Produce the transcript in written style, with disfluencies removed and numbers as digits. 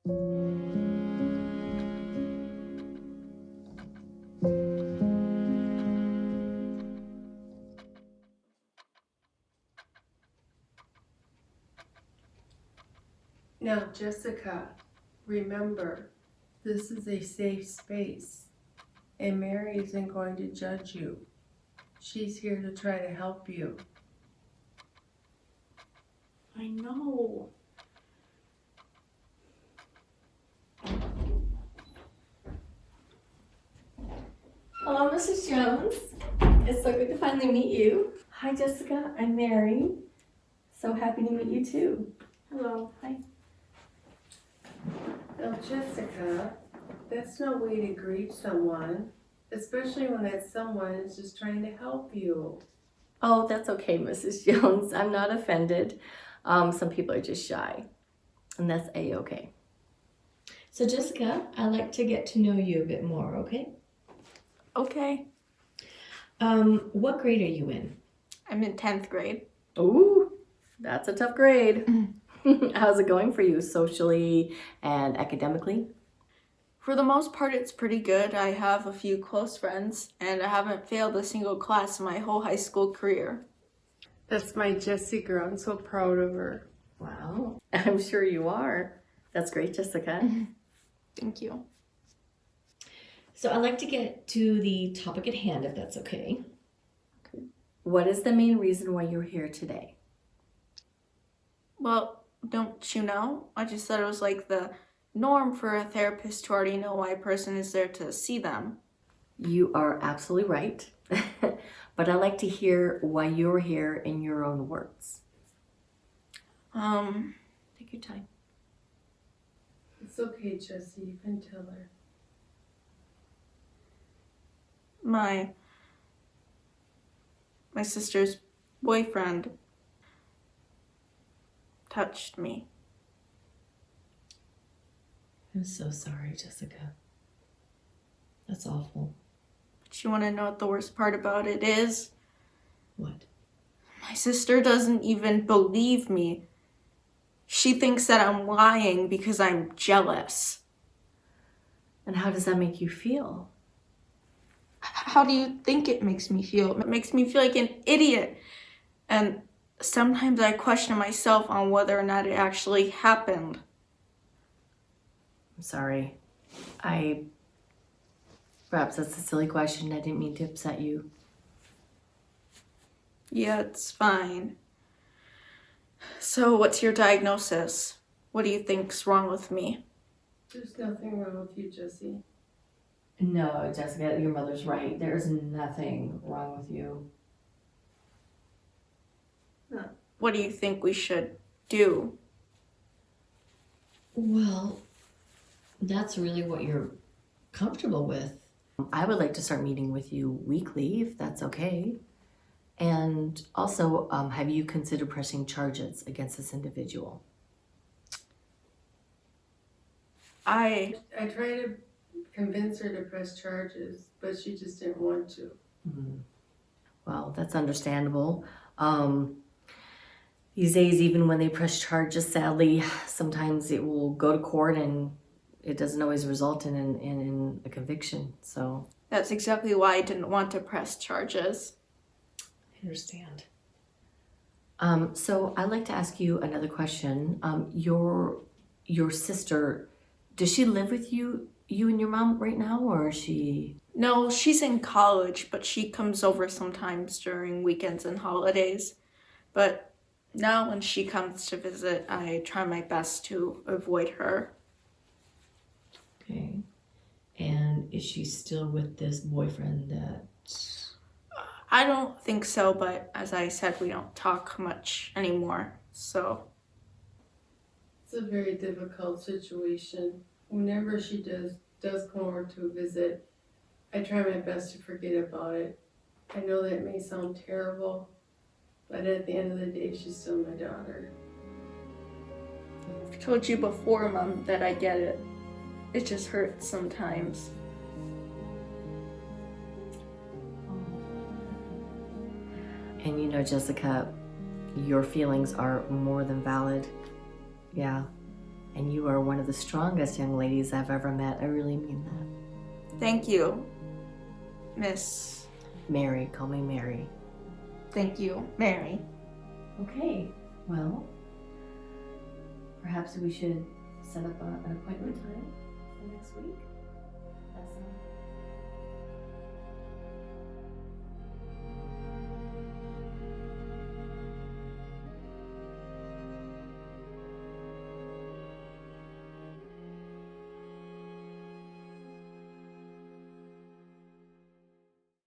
Now, Jessica, remember, this is a safe space, and Mary isn't going to judge you. She's here to try to help you. I know. Hello, Mrs. Jones. It's so good to finally meet you. Hi, Jessica. I'm Mary. So happy to meet you too. Hello. Hi. Now, Jessica, that's no way to greet someone, especially when that someone is just trying to help you. Oh, that's okay, Mrs. Jones. I'm not offended. Some people are just shy, and that's A-okay. So, Jessica, I'd like to get to know you a bit more, okay? Okay. What grade are you in? I'm in 10th grade. Ooh, that's a tough grade. How's it going for you socially and academically? For the most part, it's pretty good. I have a few close friends, and I haven't failed a single class in my whole high school career. That's my Jessie girl. I'm so proud of her. Wow, I'm sure you are. That's great, Jessica. Thank you. So I'd like to get to the topic at hand, if that's okay. What is the main reason why you're here today? Well, don't you know? I just thought it was like the norm for a therapist to already know why a person is there to see them. You are absolutely right. But I'd like to hear why you're here in your own words. Take your time. It's okay, Jessie. You can tell her. My sister's boyfriend touched me. I'm so sorry, Jessica. That's awful. But you want to know what the worst part about it is? What? My sister doesn't even believe me. She thinks that I'm lying because I'm jealous. And how does that make you feel? How do you think it makes me feel? It makes me feel like an idiot. And sometimes I question myself on whether or not it actually happened. I'm sorry. Perhaps that's a silly question. I didn't mean to upset you. Yeah, it's fine. So what's your diagnosis? What do you think's wrong with me? There's nothing wrong with you, Jessie. No, Jessica, your mother's right. There is nothing wrong with you. What do you think we should do? Well, that's really what you're comfortable with. I would like to start meeting with you weekly, if that's okay. And also, have you considered pressing charges against this individual? I tried to convince her to press charges, but she just didn't want to. Mm-hmm. Well, that's understandable. These days, even when they press charges, sadly, sometimes it will go to court and it doesn't always result in a conviction. So that's exactly why I didn't want to press charges. I understand. So I'd like to ask you another question. Your sister, does she live with you and your mom right now, or is she? No, she's in college, but she comes over sometimes during weekends and holidays. But now when she comes to visit, I try my best to avoid her. Okay. And is she still with this boyfriend that... I don't think so, but as I said, we don't talk much anymore, so. It's a very difficult situation. Whenever she does come over to visit, I try my best to forget about it. I know that may sound terrible, but at the end of the day, she's still my daughter. I've told you before, Mom, that I get it. It just hurts sometimes. And you know, Jessica, your feelings are more than valid. Yeah. And you are one of the strongest young ladies I've ever met. I really mean that. Thank you, Miss. Mary, call me Mary. Thank you, Mary. Okay, well, perhaps we should set up an appointment time for next week. That sound